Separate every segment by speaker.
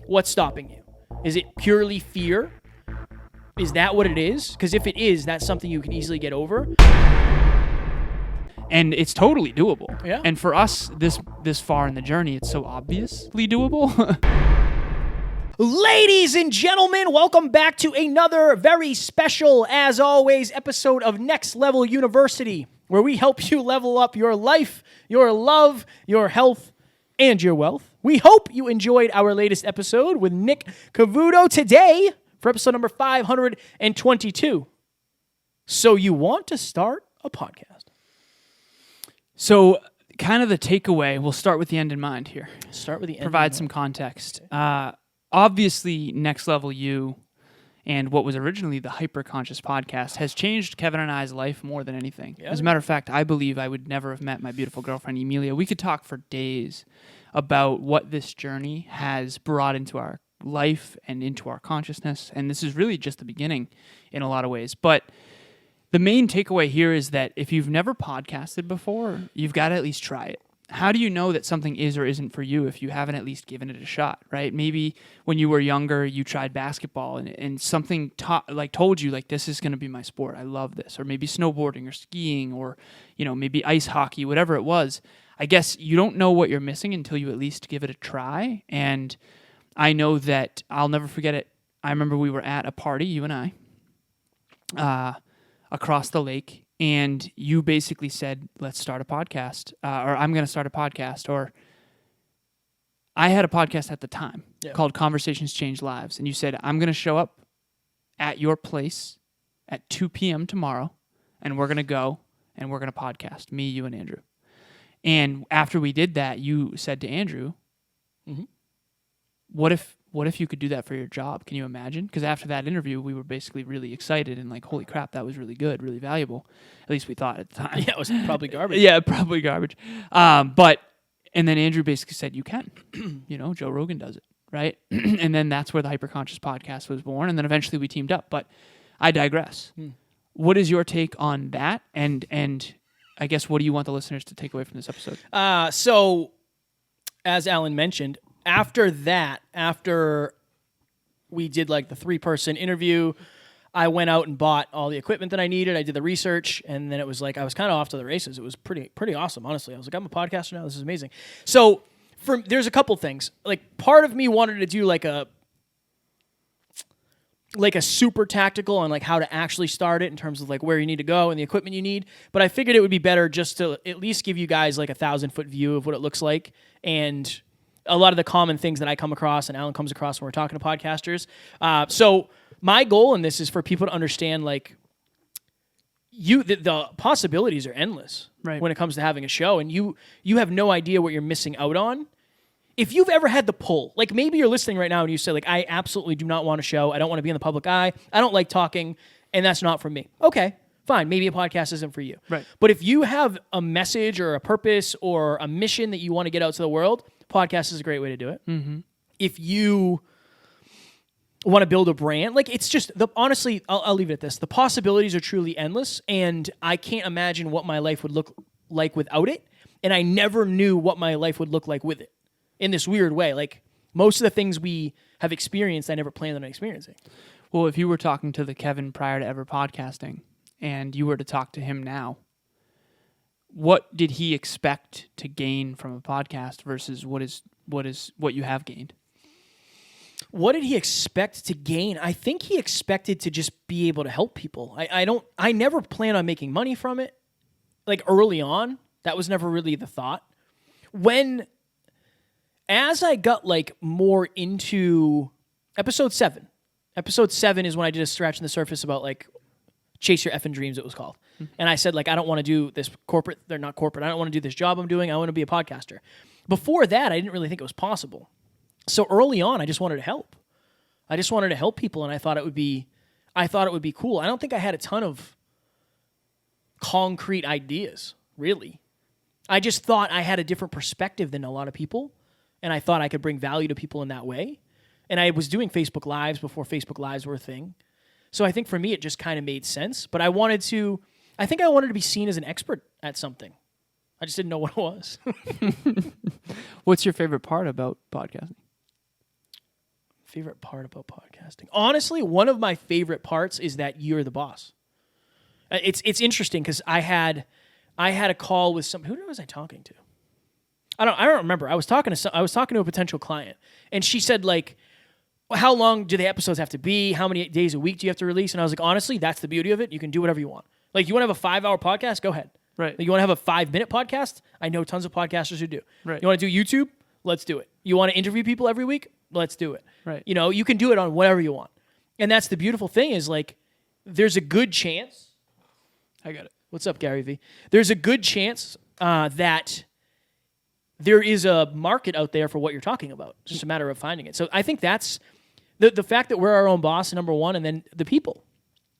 Speaker 1: What's stopping you? Is it purely fear? Is that what it is? Because if it is, that's something you can easily get over.
Speaker 2: And it's totally doable.
Speaker 1: Yeah.
Speaker 2: And for us, this far in the journey, it's so obviously doable.
Speaker 1: Ladies and gentlemen, welcome back to another very special, as always, episode of Next Level University, where we help you level up your life, your love, your health, and your wealth. We hope you enjoyed our latest episode with Nick Cavuto today for episode number 522. So you want to start a podcast?
Speaker 2: So kind of the takeaway, we'll start with the end in mind here.
Speaker 1: Start with the end.
Speaker 2: Provide some context. Obviously, Next Level U and what was originally the Hyperconscious podcast has changed Kevin and I's life more than anything.
Speaker 1: Yeah.
Speaker 2: As a matter of fact, I believe I would never have met my beautiful girlfriend, Emilia. We could talk for days about what this journey has brought into our life and into our consciousness. And this is really just the beginning in a lot of ways. But the main takeaway here is that if you've never podcasted before, you've got to at least try it. How do you know that something is or isn't for you if you haven't at least given it a shot, right? Maybe when you were younger, you tried basketball and something told you, like, this is going to be my sport. I love this. Or maybe snowboarding or skiing or, maybe ice hockey, whatever it was. I guess you don't know what you're missing until you at least give it a try. And I know that I'll never forget it. I remember we were at a party, you and I, across the lake. And you basically said, let's start a podcast, or I'm going to start a podcast, or I had a podcast at the time called Conversations Change Lives. And you said, I'm going to show up at your place at 2 p.m. tomorrow, and we're going to go, and we're going to podcast, me, you, and Andrew. And after we did that, you said to Andrew, what if you could do that for your job? Can you imagine? Because after that interview, we were basically really excited and like, holy crap, that was really good, really valuable. At least we thought at the time.
Speaker 1: Yeah, it was probably garbage.
Speaker 2: Yeah, probably garbage. And then Andrew basically said, you can. Joe Rogan does it, right? And then that's where the Hyperconscious podcast was born. And then eventually we teamed up. But I digress. What is your take on that? And I guess, what do you want the listeners to take away from this episode?
Speaker 1: So, as Alan mentioned, after we did like the 3-person interview, I went out and bought all the equipment that I needed. I did the research, and then it was like I was kind of off to the races. It was pretty awesome, honestly. I was like, I'm a podcaster now. This is amazing. So there's a couple things. Like, part of me wanted to do like a super tactical on like how to actually start it in terms of like where you need to go and the equipment you need. But I figured it would be better just to at least give you guys like a 1,000-foot view of what it looks like and a lot of the common things that I come across and Alan comes across when we're talking to podcasters. So my goal in this is for people to understand, like, the possibilities are endless when it comes to having a show, and you have no idea what you're missing out on. If you've ever had the pull, like maybe you're listening right now and you say, like, I absolutely do not want a show. I don't want to be in the public eye. I don't like talking, and that's not for me. Okay, fine. Maybe a podcast isn't for you.
Speaker 2: Right.
Speaker 1: But if you have a message or a purpose or a mission that you want to get out to the world, podcast is a great way to do it. Mm-hmm. If you want to build a brand, like, it's just honestly, I'll leave it at this. The possibilities are truly endless, and I can't imagine what my life would look like without it. And I never knew what my life would look like with it in this weird way. Like, most of the things we have experienced, I never planned on experiencing.
Speaker 2: Well, if you were talking to the Kevin prior to ever podcasting and you were to talk to him now, what did he expect to gain from a podcast versus what you have gained?
Speaker 1: What did he expect to gain? I think he expected to just be able to help people. I never planned on making money from it. Like, early on, that was never really the thought. As I got like more into episode 7 is when I did a scratch on the surface about like chase your effing dreams, it was called. And I said, like, I don't want to do this corporate. They're not corporate. I don't want to do this job I'm doing. I want to be a podcaster. Before that, I didn't really think it was possible. So early on, I just wanted to help. I just wanted to help people, and I thought it would be cool. I don't think I had a ton of concrete ideas, really. I just thought I had a different perspective than a lot of people, and I thought I could bring value to people in that way. And I was doing Facebook Lives before Facebook Lives were a thing. So I think for me, it just kind of made sense. But I wanted to be seen as an expert at something. I just didn't know what it was.
Speaker 2: What's your favorite part about podcasting?
Speaker 1: Favorite part about podcasting? Honestly, one of my favorite parts is that you're the boss. It's interesting because I had a call with who was I talking to? I don't remember. I was talking to a potential client, and she said like, how long do the episodes have to be? How many days a week do you have to release? And I was like, honestly, that's the beauty of it. You can do whatever you want. Like, you want to have a 5-hour podcast? Go ahead.
Speaker 2: Right.
Speaker 1: Like, you want to have a 5-minute podcast? I know tons of podcasters who do.
Speaker 2: Right.
Speaker 1: You want to do YouTube? Let's do it. You want to interview people every week? Let's do it.
Speaker 2: Right.
Speaker 1: You know, you can do it on whatever you want. And that's the beautiful thing is like, there's a good chance.
Speaker 2: I got it.
Speaker 1: What's up, Gary V? There's a good chance that there is a market out there for what you're talking about. It's just a matter of finding it. So I think that's the fact that we're our own boss, number one, and then the people.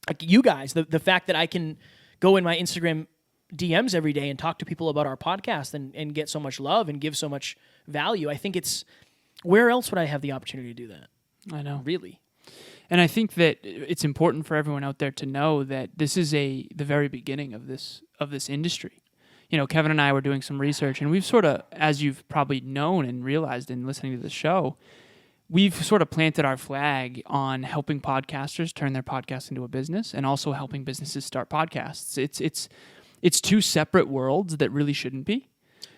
Speaker 1: Like you guys, the fact that I can go in my Instagram DMs every day and talk to people about our podcast and get so much love and give so much value. I think where else would I have the opportunity to do that?
Speaker 2: I know.
Speaker 1: Really?
Speaker 2: And I think that it's important for everyone out there to know that this is the very beginning of this industry. You know, Kevin and I were doing some research, and we've sort of, as you've probably known and realized in listening to the show, we've sort of planted our flag on helping podcasters turn their podcast into a business, and also helping businesses start podcasts. It's two separate worlds that really shouldn't be.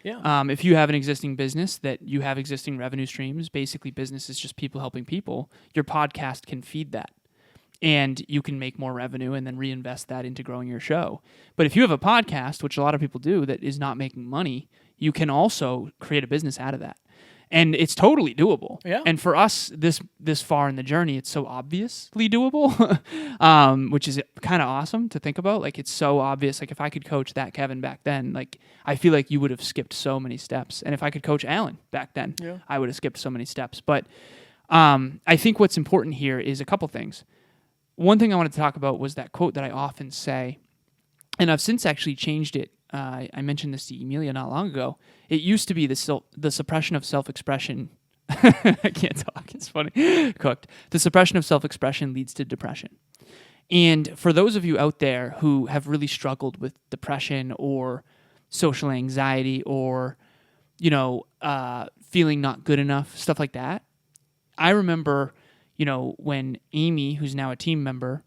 Speaker 1: Yeah.
Speaker 2: If you have an existing business that you have existing revenue streams, basically business is just people helping people, your podcast can feed that. And you can make more revenue and then reinvest that into growing your show. But if you have a podcast, which a lot of people do, that is not making money, you can also create a business out of that. And it's totally doable.
Speaker 1: Yeah.
Speaker 2: And for us, this far in the journey, it's so obviously doable, which is kind of awesome to think about. Like, it's so obvious. Like, if I could coach that Kevin back then, like, I feel like you would have skipped so many steps. And if I could coach Alan back then, I would have skipped so many steps. But I think what's important here is a couple things. One thing I wanted to talk about was that quote that I often say, and I've since actually changed it. I mentioned this to Emilia not long ago. It used to be the suppression of self-expression. I can't talk. It's funny. Cooked. The suppression of self-expression leads to depression. And for those of you out there who have really struggled with depression or social anxiety or, you know, feeling not good enough, stuff like that, I remember, you know, when Amy, who's now a team member,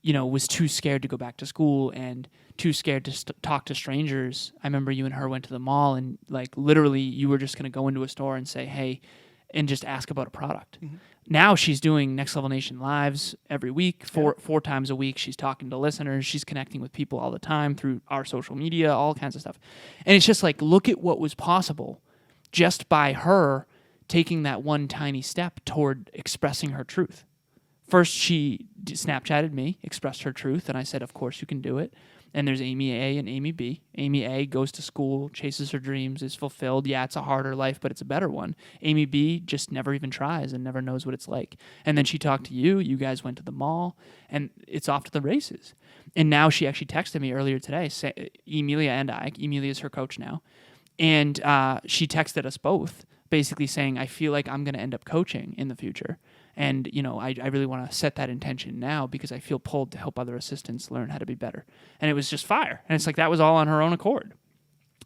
Speaker 2: you know, was too scared to go back to school and too scared to talk to strangers. I remember you and her went to the mall and, like, literally you were just going to go into a store and say, hey, and just ask about a product. Mm-hmm. Now she's doing Next Level Nation lives every week, four times a week. She's talking to listeners. She's connecting with people all the time through our social media, all kinds of stuff. And it's just like, look at what was possible just by her taking that one tiny step toward expressing her truth. First, she Snapchatted me, expressed her truth, and I said, of course you can do it. And there's Amy A and Amy B. Amy A goes to school, chases her dreams, is fulfilled. Yeah, it's a harder life, but it's a better one. Amy B just never even tries and never knows what it's like. And then she talked to you. You guys went to the mall, and it's off to the races. And now she actually texted me earlier today, Emilia and I. Emilia's her coach now. And she texted us both, basically saying, I feel like I'm going to end up coaching in the future. And, you know, I really want to set that intention now because I feel pulled to help other assistants learn how to be better. And it was just fire. And it's like that was all on her own accord.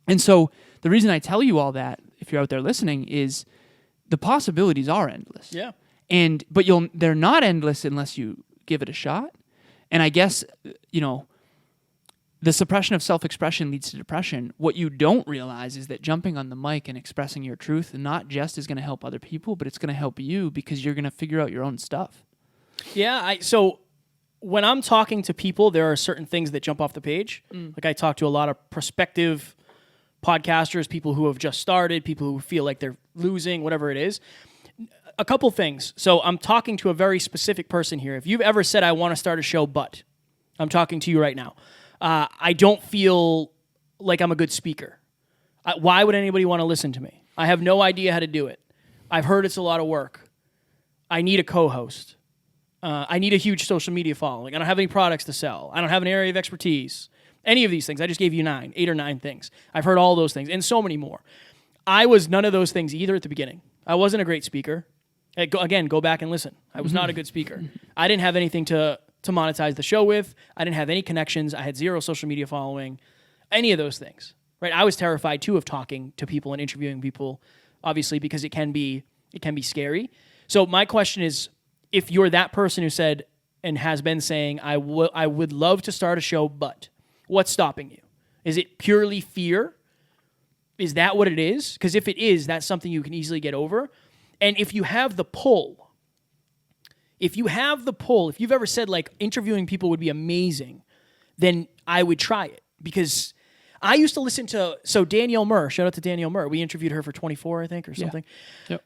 Speaker 2: And so the reason I tell you all that, if you're out there listening, is the possibilities are endless.
Speaker 1: Yeah.
Speaker 2: But they're not endless unless you give it a shot. And I guess, you know, the suppression of self-expression leads to depression. What you don't realize is that jumping on the mic and expressing your truth not just is going to help other people, but it's going to help you because you're going to figure out your own stuff.
Speaker 1: Yeah. So when I'm talking to people, there are certain things that jump off the page. Like, I talk to a lot of prospective podcasters, people who have just started, people who feel like they're losing, whatever it is. A couple things. So I'm talking to a very specific person here. If you've ever said, I want to start a show, but I'm talking to you right now. I don't feel like I'm a good speaker. Why would anybody want to listen to me? I have no idea how to do it. I've heard it's a lot of work. I need a co-host. I need a huge social media following. I don't have any products to sell. I don't have an area of expertise. Any of these things. I just gave you 8 or 9 things. I've heard all those things and so many more. I was none of those things either at the beginning. I wasn't a great speaker. Go back and listen. I was not a good speaker. I didn't have anything to monetize the show with. I didn't have any connections. I had 0 social media following, any of those things, right? I was terrified too of talking to people and interviewing people, obviously, because it can be scary. So my question is, if you're that person who said and has been saying, I would love to start a show, but what's stopping you? Is it purely fear? Is that what it is? Because if it is, that's something you can easily get over. And if you have the pull, if you've ever said like interviewing people would be amazing, then I would try it. Because I used to listen to, Danielle Murr, shout out to Danielle Murr. We interviewed her for 24, I think, or something.
Speaker 2: Yeah. Yep.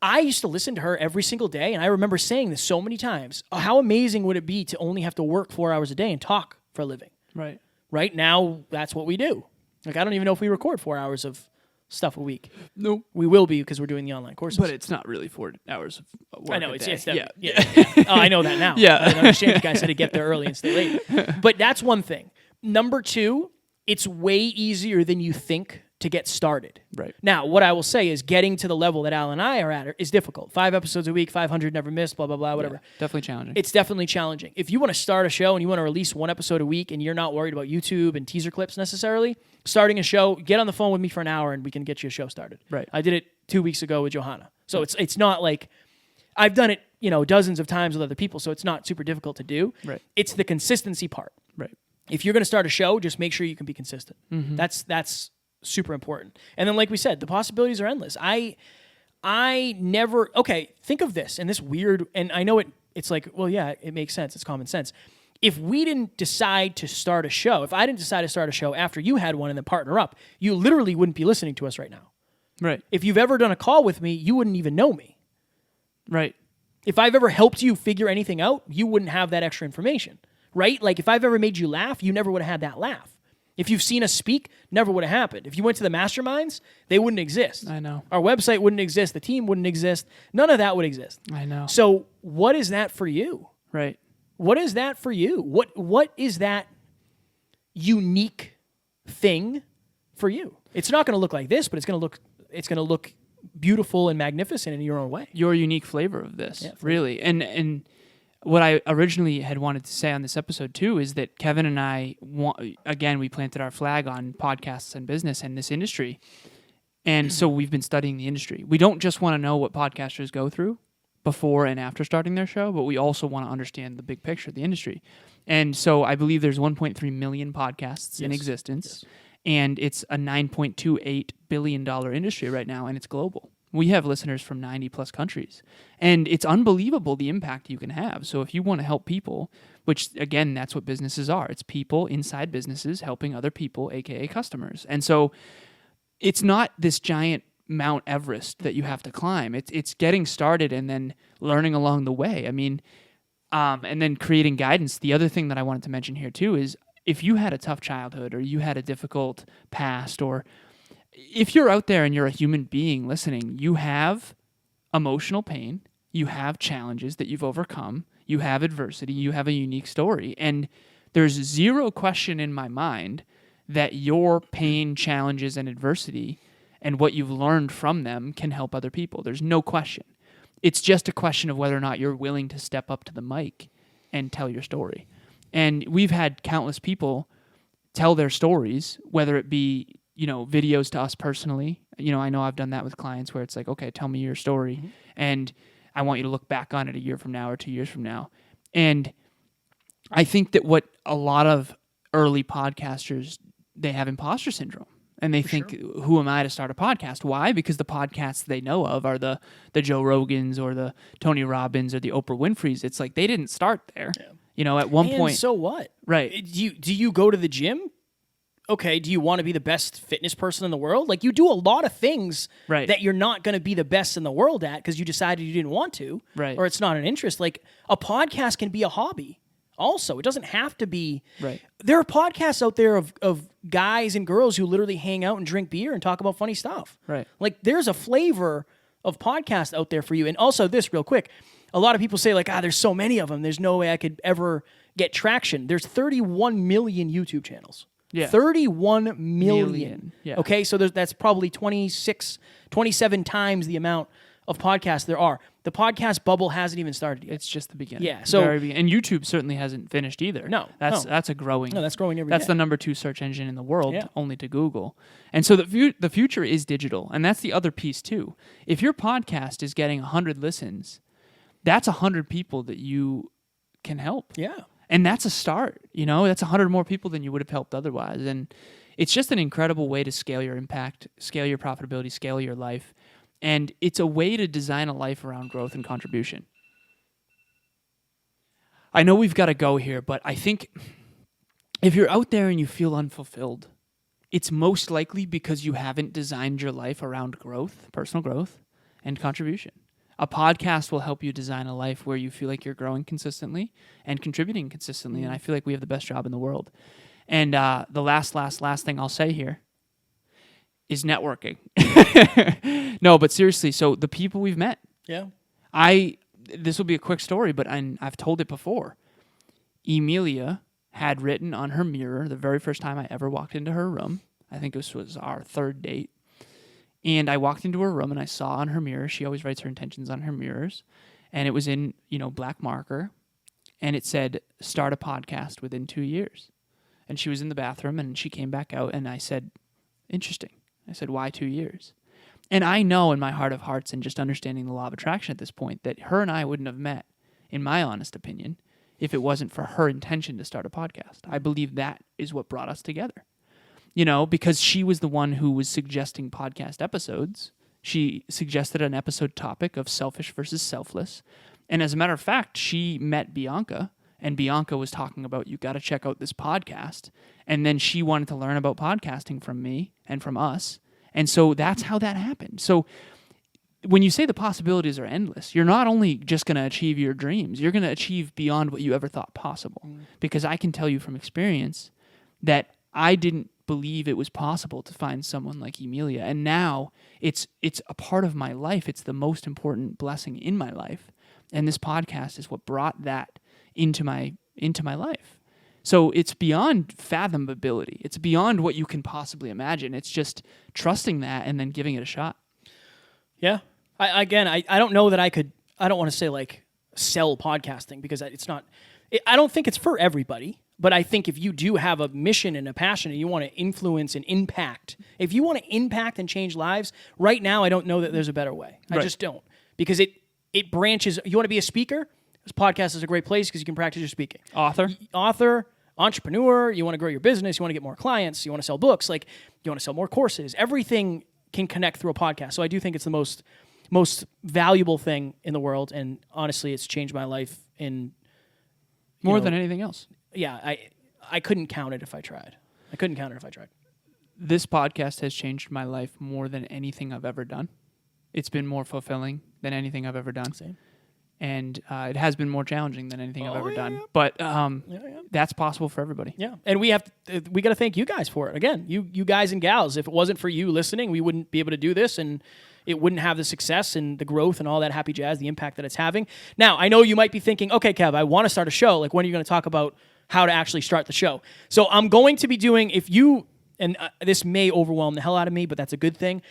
Speaker 1: I used to listen to her every single day, and I remember saying this so many times. How amazing would it be to only have to work 4 hours a day and talk for a living?
Speaker 2: Right.
Speaker 1: Right now, that's what we do. Like, I don't even know if we record 4 hours of stuff a week.
Speaker 2: Nope.
Speaker 1: We will be because we're doing the online courses.
Speaker 2: But it's not really 4 hours of work.
Speaker 1: I know,
Speaker 2: a
Speaker 1: it's
Speaker 2: day.
Speaker 1: yeah. Oh, I know that now.
Speaker 2: Yeah.
Speaker 1: I understand the guy said to get there early and stay late. But that's one thing. Number two, it's way easier than you think to get started.
Speaker 2: Right.
Speaker 1: Now, what I will say is getting to the level that Al and I are at is difficult. 5 episodes a week, 500 never missed, blah, blah, blah, whatever.
Speaker 2: Yeah, definitely challenging.
Speaker 1: It's definitely challenging. If you want to start a show and you want to release 1 episode a week and you're not worried about YouTube and teaser clips necessarily, starting a show, get on the phone with me for an hour and we can get you a show started.
Speaker 2: Right.
Speaker 1: I did it 2 weeks ago with Johanna. So it's not like I've done it, dozens of times with other people, so it's not super difficult to do.
Speaker 2: Right.
Speaker 1: It's the consistency part.
Speaker 2: Right.
Speaker 1: If you're going to start a show, just make sure you can be consistent.
Speaker 2: Mm-hmm.
Speaker 1: That's super important. And then, like we said, the possibilities are endless. I never, think of this, and this weird, and I know it's like, well, yeah, it makes sense. It's common sense. If we didn't decide to start a show, if I didn't decide to start a show after you had one and then partner up, you literally wouldn't be listening to us right now.
Speaker 2: Right.
Speaker 1: If you've ever done a call with me, you wouldn't even know me.
Speaker 2: Right.
Speaker 1: If I've ever helped you figure anything out, you wouldn't have that extra information, right? Like if I've ever made you laugh, you never would have had that laugh. If you've seen us speak, never would have happened. If you went to the masterminds, they wouldn't exist.
Speaker 2: I know.
Speaker 1: Our website wouldn't exist. The team wouldn't exist. None of that would exist.
Speaker 2: I know.
Speaker 1: So what is that for you?
Speaker 2: Right.
Speaker 1: What is that for you? What is that unique thing for you? It's not going to look like this, but it's going to look beautiful and magnificent in your own way.
Speaker 2: Your unique flavor of this, really. And what I originally had wanted to say on this episode too is that Kevin and I, again, we planted our flag on podcasts and business and this industry. And so we've been studying the industry. We don't just want to know what podcasters go through before and after starting their show, but we also want to understand the big picture of the industry. And so I believe there's 1.3 million podcasts in existence, and it's a $9.28 billion industry right now, and it's global. We have listeners from 90 plus countries, and it's unbelievable the impact you can have. So if you want to help people, which again, that's what businesses are. It's people inside businesses helping other people, AKA customers. And so it's not this giant Mount Everest that you have to climb. It's getting started and then learning along the way. I mean, and then creating guidance. The other thing that I wanted to mention here too is if you had a tough childhood or you had a difficult past, or if you're out there and you're a human being listening, you have emotional pain, you have challenges that you've overcome, you have adversity, you have a unique story. And there's zero question in my mind that your pain, challenges, and adversity and what you've learned from them can help other people. There's no question. It's just a question of whether or not you're willing to step up to the mic and tell your story. And we've had countless people tell their stories, whether it be, videos to us personally. I know I've done that with clients where it's like, okay, tell me your story. And I want you to look back on it a year from now or 2 years from now. And I think that what a lot of early podcasters, they have imposter syndrome. And they think, who am I to start a podcast? Why? Because the podcasts they know of are the Joe Rogans or the Tony Robbins or the Oprah Winfreys. It's like they didn't start there. Yeah. At one point.
Speaker 1: So what?
Speaker 2: Right.
Speaker 1: Do you go to the gym? Okay, do you want to be the best fitness person in the world? Like, you do a lot of things that you're not going to be the best in the world at because you decided you didn't want to, or it's not an interest. Like, a podcast can be a hobby also. It doesn't have to be.
Speaker 2: Right.
Speaker 1: There are podcasts out there of guys and girls who literally hang out and drink beer and talk about funny stuff.
Speaker 2: Right.
Speaker 1: Like, there's a flavor of podcast out there for you. And also this, real quick, a lot of people say, like, there's so many of them, there's no way I could ever get traction. There's 31 million YouTube channels.
Speaker 2: Yeah.
Speaker 1: 31 million.
Speaker 2: Yeah.
Speaker 1: Okay, so that's probably 27 times the amount of podcasts there are. The podcast bubble hasn't even started yet.
Speaker 2: It's just the beginning.
Speaker 1: Yeah, so
Speaker 2: Very beginning. And YouTube certainly hasn't finished either.
Speaker 1: No,
Speaker 2: that's a growing.
Speaker 1: No, that's growing every
Speaker 2: That's
Speaker 1: day.
Speaker 2: the number 2 search engine in the world,
Speaker 1: Yeah.
Speaker 2: only to Google. And so the future is digital, and that's the other piece too. If your podcast is getting 100 listens, that's 100 people that you can help.
Speaker 1: Yeah.
Speaker 2: And that's a start. That's 100 more people than you would have helped otherwise. And it's just an incredible way to scale your impact, scale your profitability, scale your life. And it's a way to design a life around growth and contribution. I know we've got to go here, but I think if you're out there and you feel unfulfilled, it's most likely because you haven't designed your life around growth, personal growth, and contribution. A podcast will help you design a life where you feel like you're growing consistently and contributing consistently. And I feel like we have the best job in the world. And the last thing I'll say here is networking. No, but seriously, so the people we've met.
Speaker 1: Yeah.
Speaker 2: This will be a quick story, but I've told it before. Emilia had written on her mirror the very first time I ever walked into her room. I think this was our 3rd date. And I walked into her room and I saw on her mirror, she always writes her intentions on her mirrors, and it was in, black marker, and it said, start a podcast within 2 years. And she was in the bathroom and she came back out and I said, interesting. I said, why 2 years? And I know in my heart of hearts and just understanding the law of attraction at this point that her and I wouldn't have met, in my honest opinion, if it wasn't for her intention to start a podcast. I believe that is what brought us together. Because she was the one who was suggesting podcast episodes. She suggested an episode topic of selfish versus selfless. And as a matter of fact, she met Bianca, and Bianca was talking about, you got to check out this podcast. And then she wanted to learn about podcasting from me and from us. And so that's how that happened. So when you say the possibilities are endless, you're not only just going to achieve your dreams, you're going to achieve beyond what you ever thought possible. Because I can tell you from experience that I didn't believe it was possible to find someone like Emilia. And now it's a part of my life. It's the most important blessing in my life. And this podcast is what brought that into my life. So it's beyond fathomability. It's beyond what you can possibly imagine. It's just trusting that and then giving it a shot.
Speaker 1: Yeah. I don't know that I don't want to say like sell podcasting because it's not, I don't think it's for everybody. But I think if you do have a mission and a passion and you want to influence and impact, if you want to impact and change lives, right now I don't know that there's a better way. I just don't. Because it branches. You want to be a speaker? This podcast is a great place because you can practice your speaking. Author, entrepreneur, you want to grow your business, you want to get more clients, you want to sell books, like you want to sell more courses. Everything can connect through a podcast. So I do think it's the most valuable thing in the world. And honestly, it's changed my life in
Speaker 2: more than anything else.
Speaker 1: Yeah, I couldn't count it if I tried.
Speaker 2: This podcast has changed my life more than anything I've ever done. It's been more fulfilling than anything I've ever done.
Speaker 1: Same.
Speaker 2: And it has been more challenging than anything I've ever done. But that's possible for everybody.
Speaker 1: Yeah, and we got to thank you guys for it. Again, you guys and gals. If it wasn't for you listening, we wouldn't be able to do this, and it wouldn't have the success and the growth and all that happy jazz, the impact that it's having. Now, I know you might be thinking, okay, Kev, I want to start a show. Like, when are you going to talk about how to actually start the show? So I'm going to be doing, this may overwhelm the hell out of me, but that's a good thing.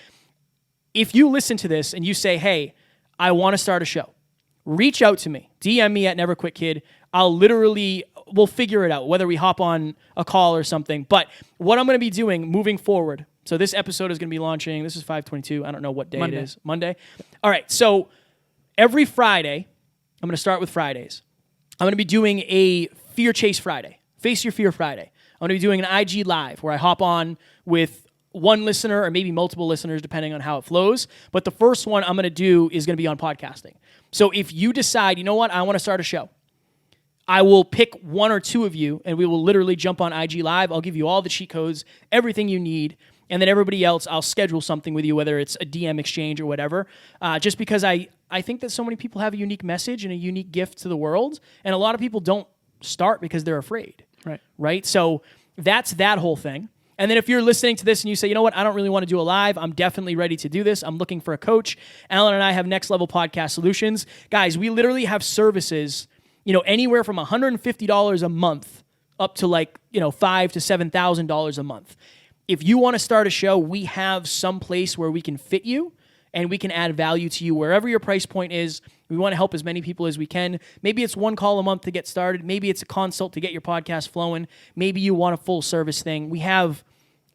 Speaker 1: If you listen to this and you say, hey, I want to start a show, reach out to me. DM me at Never Quit Kid. We'll figure it out, whether we hop on a call or something. But what I'm going to be doing moving forward, so this episode is going to be launching, this is 5/22, I don't know what day it is. Monday. All right, so every Friday, I'm going to start with Fridays. I'm going to be doing a Fear Chase Friday, Face Your Fear Friday. I'm going to be doing an IG Live where I hop on with one listener or maybe multiple listeners depending on how it flows. But the first one I'm going to do is going to be on podcasting. So if you decide, you know what, I want to start a show, I will pick one or two of you and we will literally jump on IG Live. I'll give you all the cheat codes, everything you need. And then everybody else, I'll schedule something with you, whether it's a DM exchange or whatever, just because I think that so many people have a unique message and a unique gift to the world. And a lot of people don't start because they're afraid. Right? So that's that whole thing. And then if you're listening to this and you say, you know what, I don't really want to do a live, I'm definitely ready to do this, I'm looking for a coach. Alan and I have Next Level Podcast Solutions. Guys, we literally have services, anywhere from $150 a month up to $5,000 to $7,000 a month. If you want to start a show, we have some place where we can fit you and we can add value to you wherever your price point is. We want to help as many people as we can. Maybe it's one call a month to get started. Maybe it's a consult to get your podcast flowing. Maybe you want a full service thing. We have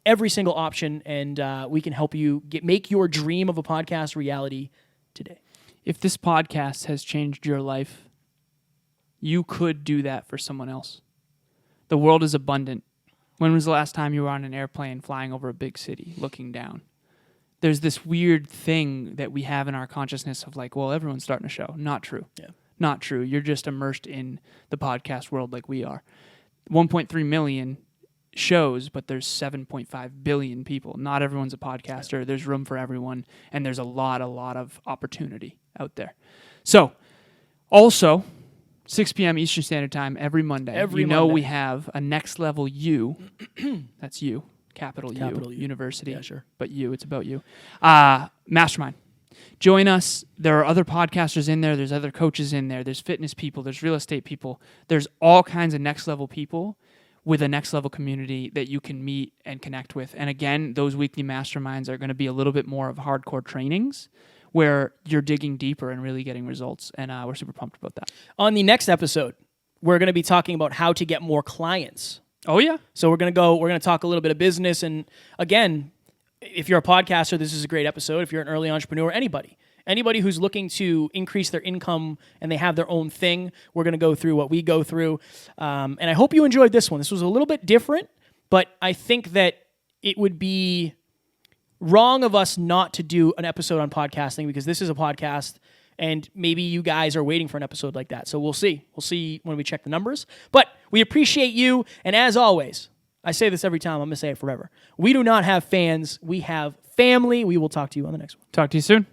Speaker 1: every single option, and we can help you make your dream of a podcast reality today.
Speaker 2: If this podcast has changed your life, you could do that for someone else. The world is abundant. When was the last time you were on an airplane flying over a big city, looking down? There's this weird thing that we have in our consciousness of like, well, everyone's starting a show. Not true.
Speaker 1: Yeah.
Speaker 2: Not true. You're just immersed in the podcast world like we are. 1.3 million shows, but there's 7.5 billion people. Not everyone's a podcaster. Yeah. There's room for everyone, and there's a lot of opportunity out there. So, also, 6 p.m. Eastern Standard Time every Monday. We have a Next Level U. That's you. Capital U. University.
Speaker 1: Yeah, sure.
Speaker 2: But you. It's about you. Mastermind. Join us. There are other podcasters in there. There's other coaches in there. There's fitness people. There's real estate people. There's all kinds of next level people with a next level community that you can meet and connect with. And again, those weekly masterminds are going to be a little bit more of hardcore trainings where you're digging deeper and really getting results. And we're super pumped about that. On
Speaker 1: the next episode, we're going to be talking about how to get more clients.
Speaker 2: Oh, yeah.
Speaker 1: So we're going to talk a little bit of business. And again, if you're a podcaster, this is a great episode. If you're an early entrepreneur, anybody who's looking to increase their income and they have their own thing, we're going to go through what we go through. And I hope you enjoyed this one. This was a little bit different, but I think that it would be wrong of us not to do an episode on podcasting because this is a podcast and maybe you guys are waiting for an episode like that. So we'll see. We'll see when we check the numbers. But we appreciate you. And as always, I say this every time. I'm going to say it forever. We do not have fans. We have family. We will talk to you on the next one.
Speaker 2: Talk to you soon.